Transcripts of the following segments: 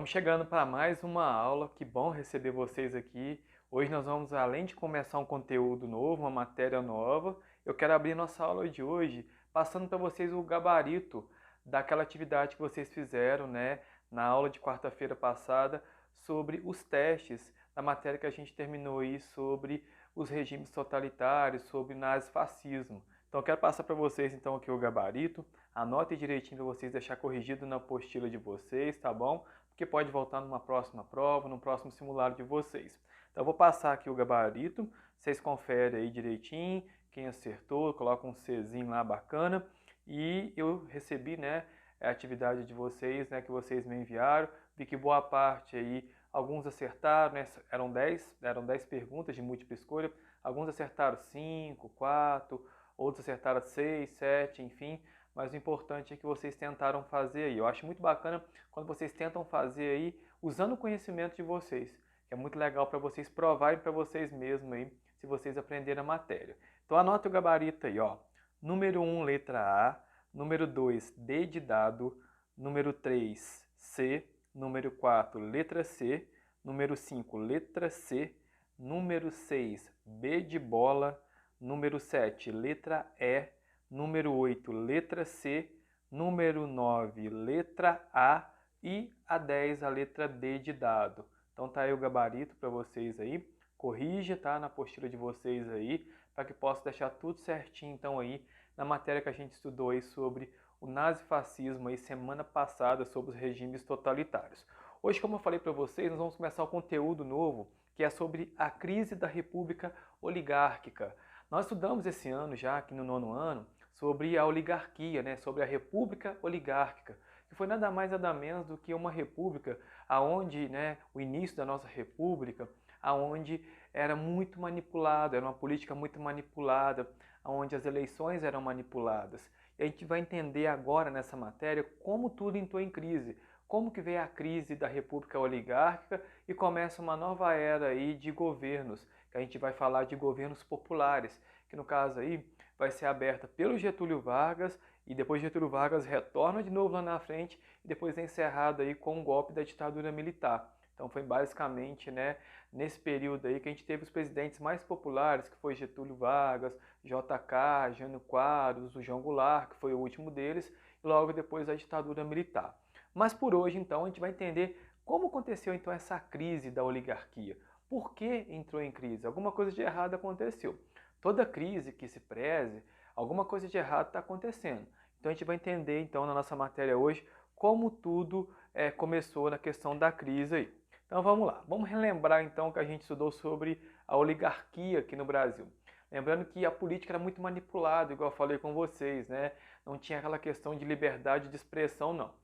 Estamos chegando para mais uma aula, que bom receber vocês aqui. Hoje nós vamos, além de começar um conteúdo novo, uma matéria nova, eu quero abrir nossa aula de hoje passando para vocês o gabarito daquela atividade que vocês fizeram, né, na aula de quarta-feira passada sobre os testes da matéria que a gente terminou aí sobre os regimes totalitários, sobre nazifascismo. Então eu quero passar para vocês então aqui o gabarito. Anotem direitinho para vocês deixar corrigido na apostila de vocês, tá bom? Porque pode voltar numa próxima prova, num próximo simulado de vocês. Então eu vou passar aqui o gabarito, vocês conferem aí direitinho, quem acertou, coloca um Czinho lá bacana. E eu recebi, né, a atividade de vocês, né, que vocês me enviaram, vi que boa parte aí, alguns acertaram, né, eram 10 perguntas de múltipla escolha, alguns acertaram 5, 4, outros acertaram 6, 7, enfim, mas o importante é que vocês tentaram fazer aí. Eu acho muito bacana quando vocês tentam fazer aí usando o conhecimento de vocês, que é muito legal para vocês provarem para vocês mesmos aí, se vocês aprenderem a matéria. Então anota o gabarito aí, ó. Número 1, letra A. Número 2, D de dado. Número 3, C. Número 4, letra C. Número 5, letra C. Número 6, B de bola. Número 7, letra E. Número 8, letra C. Número 9, letra A. E a 10, a letra D de dado. Então tá aí o gabarito para vocês aí. Corrija, tá, na apostila de vocês aí, para que possa deixar tudo certinho então aí na matéria que a gente estudou aí sobre o nazifascismo aí semana passada, sobre os regimes totalitários. Hoje, como eu falei para vocês, nós vamos começar um conteúdo novo, que é sobre a crise da República Oligárquica. Nós estudamos esse ano já, aqui no nono ano, sobre a oligarquia, né, sobre a República Oligárquica, que foi nada mais nada menos do que uma república aonde, né, o início da nossa república, aonde era muito manipulado, era uma política muito manipulada, onde as eleições eram manipuladas. E a gente vai entender agora nessa matéria como tudo entrou em crise, como que veio a crise da República Oligárquica e começa uma nova era aí de governos, que a gente vai falar de governos populares, que no caso aí vai ser aberta pelo Getúlio Vargas e depois Getúlio Vargas retorna de novo lá na frente e depois é encerrado aí com o golpe da ditadura militar. Então foi basicamente, né, nesse período aí que a gente teve os presidentes mais populares, que foi Getúlio Vargas, JK, Jânio Quadros, o João Goulart, que foi o último deles, e logo depois a ditadura militar. Mas por hoje, então, a gente vai entender como aconteceu então essa crise da oligarquia. Por que entrou em crise? Alguma coisa de errado aconteceu. Toda crise que se preze, alguma coisa de errado está acontecendo. Então a gente vai entender então na nossa matéria hoje como tudo começou na questão da crise aí. Então vamos lá, vamos relembrar então o que a gente estudou sobre a oligarquia aqui no Brasil. Lembrando que a política era muito manipulada, igual eu falei com vocês, né? Não tinha aquela questão de liberdade de expressão, não.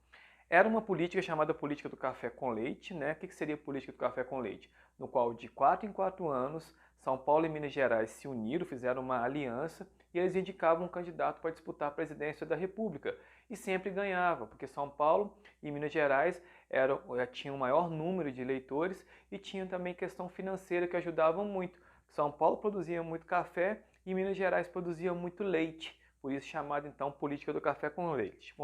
Era uma política chamada política do café com leite, né? O que seria a política do café com leite? No qual de 4 em 4 anos, São Paulo e Minas Gerais se uniram, fizeram uma aliança e eles indicavam um candidato para disputar a presidência da República. E sempre ganhava, porque São Paulo e Minas Gerais tinham o maior número de eleitores e tinham também questão financeira que ajudavam muito. São Paulo produzia muito café e Minas Gerais produzia muito leite, por isso chamado então política do café com leite.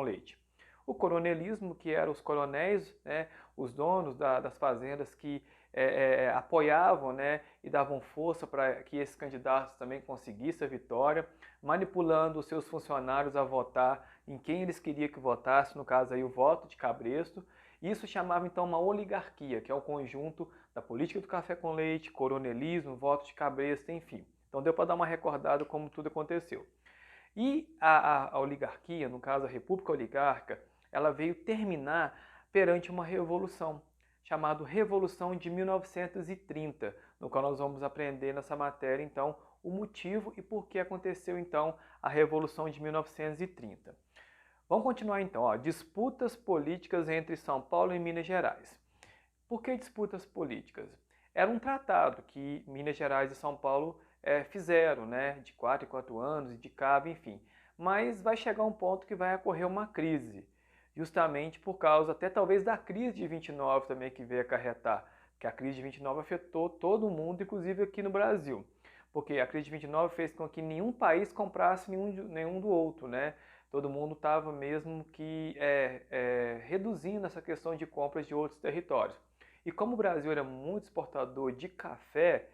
O coronelismo, que eram os coronéis, né, os donos das fazendas que apoiavam, né, e davam força para que esses candidatos também conseguissem a vitória, manipulando os seus funcionários a votar em quem eles queriam que votasse, no caso aí o voto de cabresto. Isso chamava então uma oligarquia, que é o conjunto da política do café com leite, coronelismo, voto de cabresto, enfim. Então deu para dar uma recordada como tudo aconteceu. E a oligarquia, no caso a República Oligárquica, ela veio terminar perante uma revolução, chamada Revolução de 1930, no qual nós vamos aprender nessa matéria, então, o motivo e por que aconteceu, então, a Revolução de 1930. Vamos continuar, então. Ó, disputas políticas entre São Paulo e Minas Gerais. Por que disputas políticas? Era um tratado que Minas Gerais e São Paulo fizeram, né, de 4 em 4 anos, indicava, enfim. Mas vai chegar um ponto que vai ocorrer uma crise, justamente por causa até talvez da crise de 29 também que veio acarretar, que a crise de 29 afetou todo mundo, inclusive aqui no Brasil. Porque a crise de 29 fez com que nenhum país comprasse nenhum do outro, né? todo mundo estava mesmo que reduzindo essa questão de compras de outros territórios. E como o Brasil era muito exportador de café,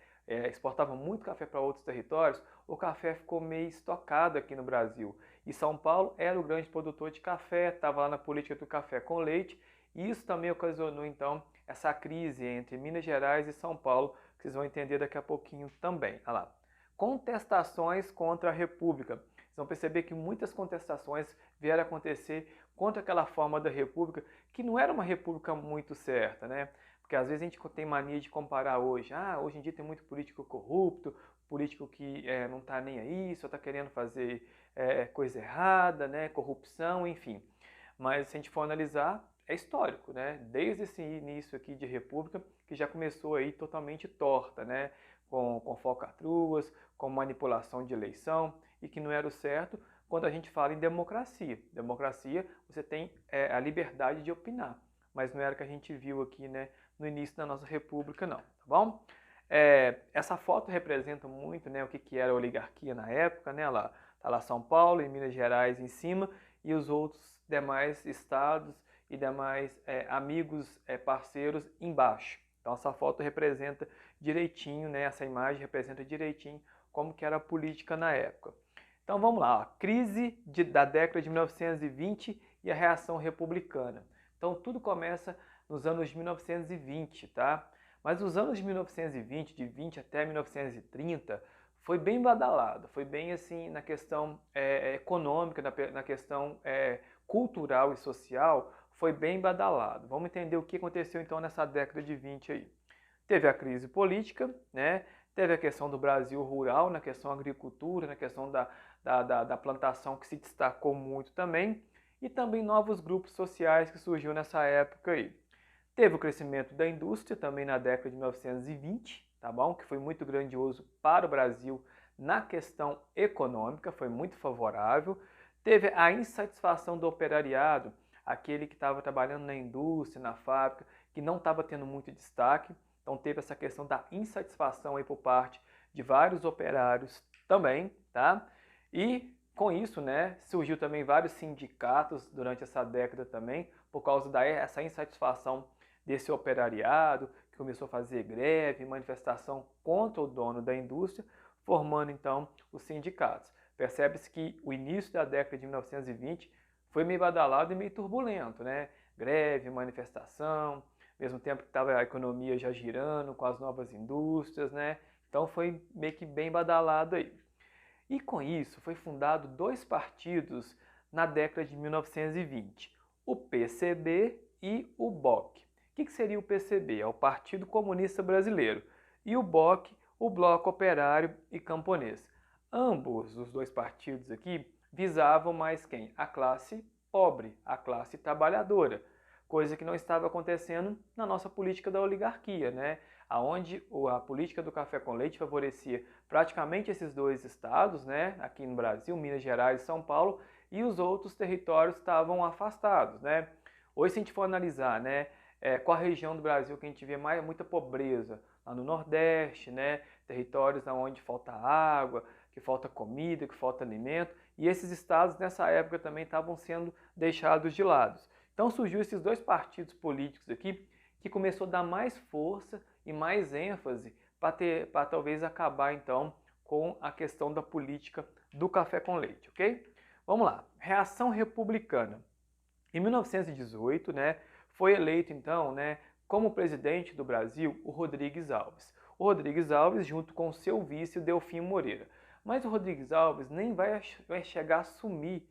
exportava muito café para outros territórios, o café ficou meio estocado aqui no Brasil. E São Paulo era o grande produtor de café, estava lá na política do café com leite, e isso também ocasionou então essa crise entre Minas Gerais e São Paulo, que vocês vão entender daqui a pouquinho também. Olha lá. Contestações contra a República. Vocês vão perceber que muitas contestações vieram a acontecer contra aquela forma da República, que não era uma República muito certa, né? Porque às vezes a gente tem mania de comparar hoje. Hoje em dia tem muito político corrupto, político que não está nem aí, só está querendo fazer coisa errada, né? Corrupção, enfim. Mas se a gente for analisar, é histórico, né? Desde esse início aqui de República, que já começou aí totalmente torta, né? Com falcatruas, com manipulação de eleição, e que não era o certo quando a gente fala em democracia. Democracia, você tem a liberdade de opinar, mas não era o que a gente viu aqui, né, no início da nossa república, não, tá bom? Essa foto representa muito, né, o que era a oligarquia na época, né? Lá, tá lá São Paulo e Minas Gerais em cima, e os outros demais estados e demais amigos, parceiros embaixo. Então essa foto representa direitinho, né, essa imagem representa direitinho como que era a política na época. Então vamos lá, ó. Crise da década de 1920 e a reação republicana. Então tudo começa nos anos de 1920, tá? Mas os anos de 1920, de 20 até 1930, foi bem badalado, foi bem assim na questão econômica, na questão cultural e social, foi bem badalado. Vamos entender o que aconteceu então nessa década de 20 aí. Teve a crise política, né? Teve a questão do Brasil rural, na questão da agricultura, na questão da plantação que se destacou muito também, e também novos grupos sociais que surgiu nessa época aí. Teve o crescimento da indústria também na década de 1920, tá bom? Que foi muito grandioso para o Brasil na questão econômica, foi muito favorável. Teve a insatisfação do operariado, aquele que estava trabalhando na indústria, na fábrica, que não estava tendo muito destaque. Então teve essa questão da insatisfação aí por parte de vários operários também, tá? E com isso, né, surgiu também vários sindicatos durante essa década também, por causa dessa insatisfação desse operariado, que começou a fazer greve, manifestação contra o dono da indústria, formando então os sindicatos. Percebe-se que o início da década de 1920 foi meio badalado e meio turbulento, né? Greve, manifestação, mesmo tempo que estava a economia já girando com as novas indústrias, né? Então foi meio que bem badalado aí. E com isso foi fundado dois partidos na década de 1920, o PCB e o BOC. O que seria o PCB? É o Partido Comunista Brasileiro, e o BOC, o Bloco Operário e Camponês. Ambos os dois partidos aqui visavam mais quem? A classe pobre, a classe trabalhadora, coisa que não estava acontecendo na nossa política da oligarquia, né? Onde a política do café com leite favorecia praticamente esses dois estados, né? Aqui no Brasil, Minas Gerais e São Paulo, e os outros territórios estavam afastados, né? Hoje, se a gente for analisar, né, qual a região do Brasil que a gente vê muita pobreza, lá no Nordeste, né? Territórios onde falta água, que falta comida, que falta alimento, e esses estados nessa época também estavam sendo deixados de lado. Então surgiu esses dois partidos políticos aqui que começou a dar mais força e mais ênfase para talvez acabar então com a questão da política do café com leite, ok? Vamos lá, reação republicana. Em 1918, né, foi eleito então, né, como presidente do Brasil o Rodrigues Alves. O Rodrigues Alves junto com seu vice, o Delfim Moreira. Mas o Rodrigues Alves nem vai chegar a assumir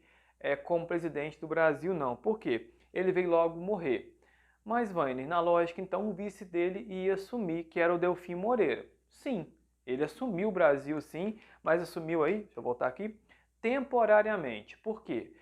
como presidente do Brasil, não. Por quê? Ele veio logo morrer. Mas, Vainer, na lógica, então, o vice dele ia assumir, que era o Delfim Moreira. Sim, ele assumiu o Brasil, sim, mas assumiu aí, deixa eu voltar aqui, temporariamente. Por quê?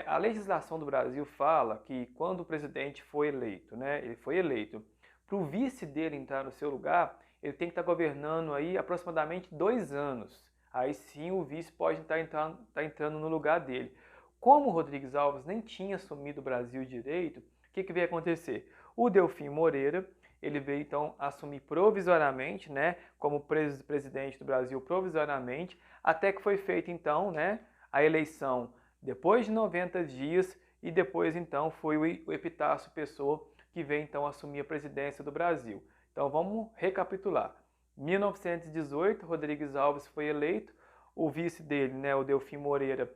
A legislação do Brasil fala que quando o presidente foi eleito, né, ele foi eleito, para o vice dele entrar no seu lugar, ele tem que estar governando aí aproximadamente 2 anos. Aí sim o vice pode estar entrando no lugar dele. Como o Rodrigues Alves nem tinha assumido o Brasil direito, o que veio acontecer? O Delfim Moreira, ele veio então assumir provisoriamente, né, como presidente do Brasil provisoriamente, até que foi feita então, né, a eleição depois de 90 dias, e depois então foi o Epitácio Pessoa que veio então assumir a presidência do Brasil. Então vamos recapitular. 1918, Rodrigues Alves foi eleito, o vice dele, né, o Delfim Moreira,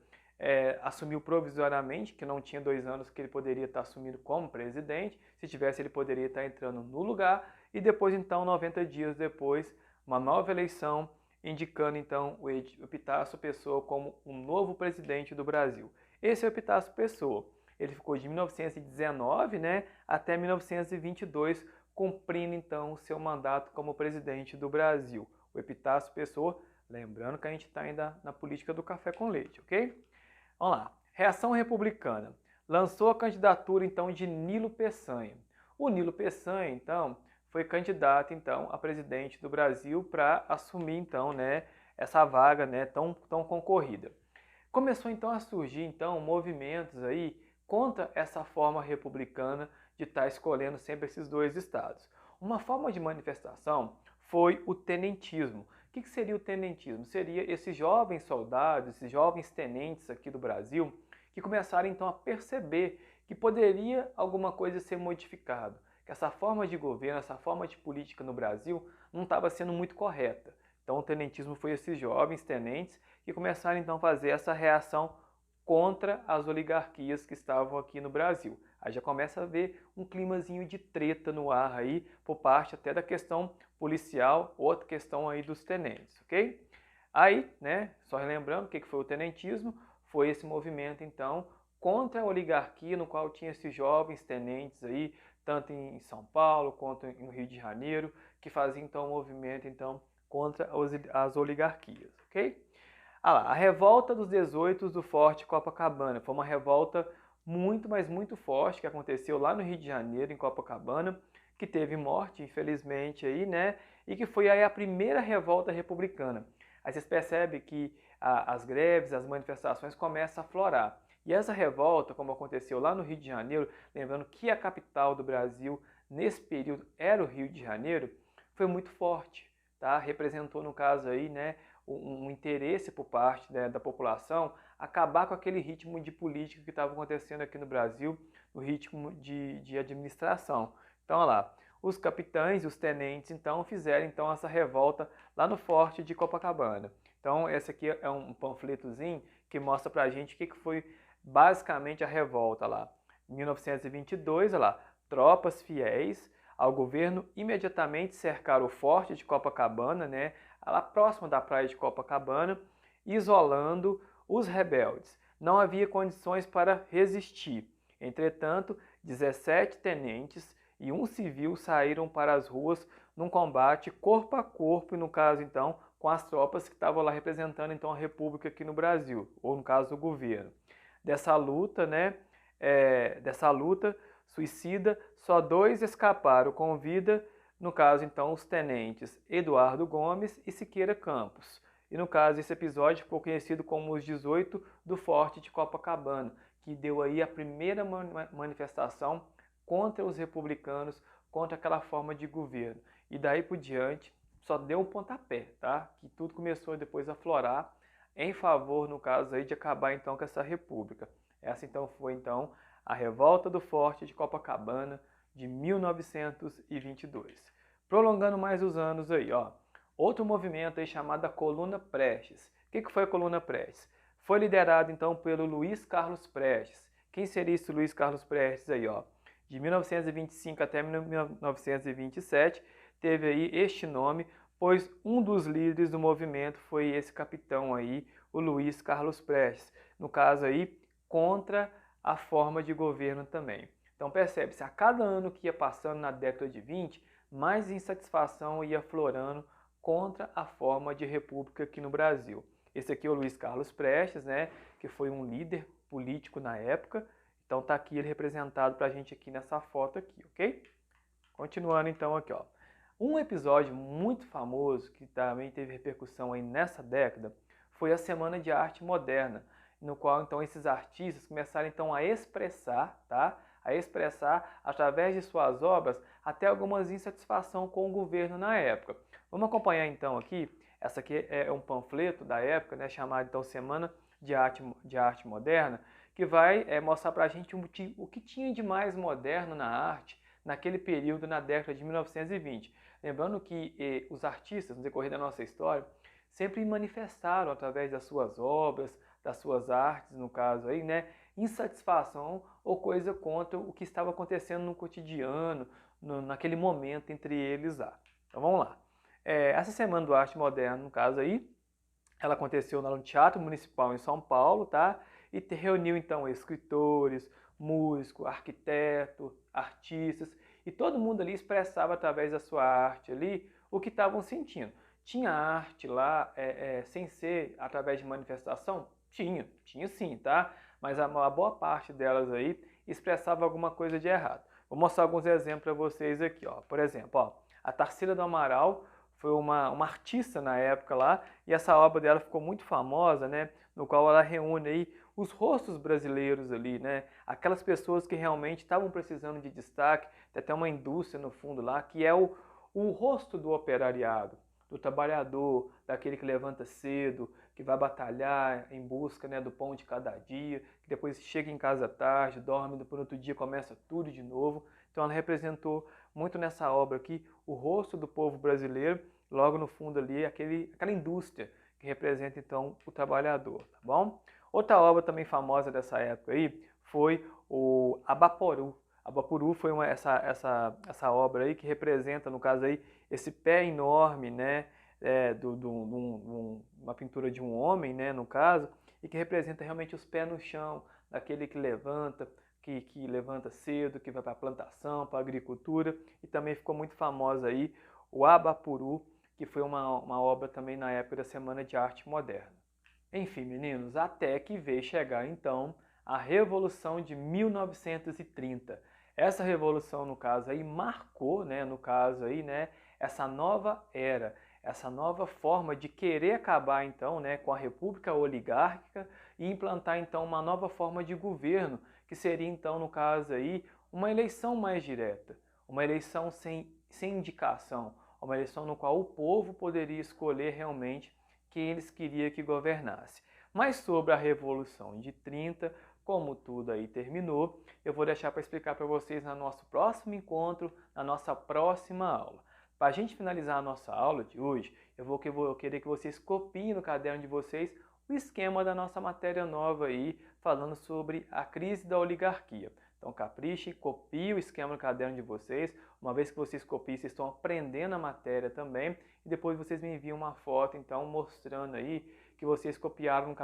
assumiu provisoriamente, que não tinha 2 anos que ele poderia estar assumindo como presidente, se tivesse ele poderia estar entrando no lugar, e depois então, 90 dias depois, uma nova eleição, indicando então o Epitácio Pessoa como um novo presidente do Brasil. Esse é o Epitácio Pessoa. Ele ficou de 1919, né, até 1922, cumprindo então o seu mandato como presidente do Brasil. O Epitácio Pessoa, lembrando que a gente está ainda na política do café com leite, ok? Vamos lá. Reação republicana. Lançou a candidatura então de Nilo Peçanha. O Nilo Peçanha, então, foi candidato então a presidente do Brasil para assumir então, né, essa vaga, né, tão concorrida. Começou então a surgir então movimentos aí contra essa forma republicana de estar escolhendo sempre esses 2 estados. Uma forma de manifestação foi o tenentismo. O que seria o tenentismo? Seria esses jovens soldados, esses jovens tenentes aqui do Brasil, que começaram então a perceber que poderia alguma coisa ser modificado, que essa forma de governo, essa forma de política no Brasil não estava sendo muito correta. Então o tenentismo foi esses jovens tenentes que começaram então a fazer essa reação contra as oligarquias que estavam aqui no Brasil. Aí já começa a ver um climazinho de treta no ar aí, por parte até da questão policial, outra questão aí dos tenentes, ok? Aí, né, só relembrando o que foi o tenentismo, foi esse movimento então contra a oligarquia, no qual tinha esses jovens tenentes aí, tanto em São Paulo quanto no Rio de Janeiro, que faziam então o movimento então contra as oligarquias, ok? Ah lá, a revolta dos 18 do Forte Copacabana foi uma revolta muito, mas muito forte que aconteceu lá no Rio de Janeiro, em Copacabana, que teve morte, infelizmente, aí, né? E que foi aí a primeira revolta republicana. Aí vocês percebem que as greves, as manifestações começam a florar. E essa revolta, como aconteceu lá no Rio de Janeiro, lembrando que a capital do Brasil nesse período era o Rio de Janeiro, foi muito forte, tá? Representou, no caso aí, né, um interesse por parte, né, da população acabar com aquele ritmo de política que estava acontecendo aqui no Brasil, o ritmo de administração. Então, olha lá, os capitães e os tenentes, então, fizeram então essa revolta lá no Forte de Copacabana. Então, esse aqui é um panfletozinho que mostra pra gente o que foi basicamente a revolta lá. Em 1922, olha lá, tropas fiéis ao governo imediatamente cercaram o Forte de Copacabana, né, lá próximo da praia de Copacabana, isolando os rebeldes. Não havia condições para resistir. Entretanto, 17 tenentes e um civil saíram para as ruas num combate corpo a corpo, e no caso então com as tropas que estavam lá representando então a República aqui no Brasil, ou no caso o governo. Dessa luta, né, dessa luta suicida, só 2 escaparam com vida, no caso então os tenentes Eduardo Gomes e Siqueira Campos. E no caso esse episódio ficou conhecido como os 18 do Forte de Copacabana, que deu aí a primeira manifestação contra os republicanos, contra aquela forma de governo. E daí por diante só deu um pontapé, tá? Que tudo começou depois a florar em favor, no caso aí, de acabar então com essa república. Essa então foi então a revolta do Forte de Copacabana de 1922. Prolongando mais os anos aí, ó. Outro movimento aí chamado Coluna Prestes. O que foi a Coluna Prestes? Foi liderado então pelo Luiz Carlos Prestes. Quem seria esse Luiz Carlos Prestes aí, ó? De 1925 até 1927 teve aí este nome, pois um dos líderes do movimento foi esse capitão aí, o Luiz Carlos Prestes. No caso aí, contra a forma de governo também. Então percebe-se, a cada ano que ia passando na década de 20, mais insatisfação ia florando contra a forma de república aqui no Brasil. Esse aqui é o Luiz Carlos Prestes, né, que foi um líder político na época. Então tá aqui ele representado pra gente aqui nessa foto aqui, ok? Continuando então aqui, ó. Um episódio muito famoso que também teve repercussão aí nessa década foi a Semana de Arte Moderna, no qual então esses artistas começaram então a expressar, tá? A expressar através de suas obras até algumas insatisfação com o governo na época. Vamos acompanhar então aqui Essa aqui é um panfleto da época, né, chamado então Semana de Arte Moderna, que vai mostrar para a gente o que tinha de mais moderno na arte naquele período, na década de 1920. Lembrando que os artistas, no decorrer da nossa história, sempre manifestaram através das suas obras, das suas artes, no caso aí, né, insatisfação ou coisa contra o que estava acontecendo no cotidiano, naquele momento entre eles lá. Então vamos lá. Essa Semana do Arte Moderna, no caso aí, ela aconteceu no Teatro Municipal em São Paulo, tá? E reuniu então escritores, músicos, arquitetos, artistas, e todo mundo ali expressava através da sua arte ali o que estavam sentindo. Tinha arte lá sem ser através de manifestação? Tinha sim, tá? Mas a boa parte delas aí expressava alguma coisa de errado. Vou mostrar alguns exemplos para vocês aqui, ó. Por exemplo, ó, a Tarsila do Amaral foi uma artista na época lá, e essa obra dela ficou muito famosa, né? No qual ela reúne aí os rostos brasileiros ali, né? Aquelas pessoas que realmente estavam precisando de destaque, tem até uma indústria no fundo lá, que é o rosto do operariado, do trabalhador, daquele que levanta cedo, que vai batalhar em busca, né, do pão de cada dia, que depois chega em casa tarde, dorme, depois no outro dia começa tudo de novo. Então ela representou muito nessa obra aqui o rosto do povo brasileiro, logo no fundo ali aquela indústria que representa então o trabalhador, tá bom? Outra obra também famosa dessa época aí foi o Abaporu. Abaporu foi essa obra aí que representa, no caso aí, esse pé enorme, né, uma pintura de um homem, né, no caso, e que representa realmente os pés no chão, daquele que levanta, que levanta cedo, que vai para a plantação, para a agricultura, e também ficou muito famosa aí o Abapuru, que foi uma obra também na época da Semana de Arte Moderna. Enfim, meninos, até que veio chegar então a Revolução de 1930. Essa revolução, no caso aí, marcou, né, no caso aí, né, essa nova era, essa nova forma de querer acabar então, né, com a república oligárquica e implantar então uma nova forma de governo, que seria então, no caso aí, uma eleição mais direta, uma eleição sem indicação, uma eleição no qual o povo poderia escolher realmente quem eles queriam que governasse. Mas sobre a Revolução de 30, como tudo aí terminou, eu vou deixar para explicar para vocês no nosso próximo encontro, na nossa próxima aula. Para a gente finalizar a nossa aula de hoje, eu vou querer que vocês copiem no caderno de vocês o esquema da nossa matéria nova aí, falando sobre a crise da oligarquia. Então capriche, copie o esquema no caderno de vocês. Uma vez que vocês copiem, vocês estão aprendendo a matéria também. E depois vocês me enviam uma foto, então, mostrando aí que vocês copiaram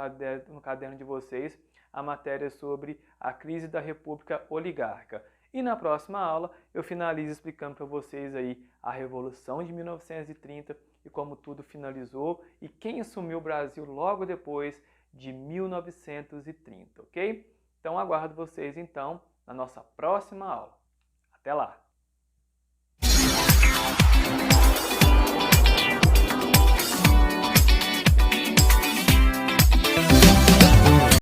no caderno de vocês a matéria sobre a crise da República Oligárquica. E na próxima aula eu finalizo explicando para vocês aí a Revolução de 1930 e como tudo finalizou e quem assumiu o Brasil logo depois de 1930, ok? Então aguardo vocês então na nossa próxima aula. Até lá!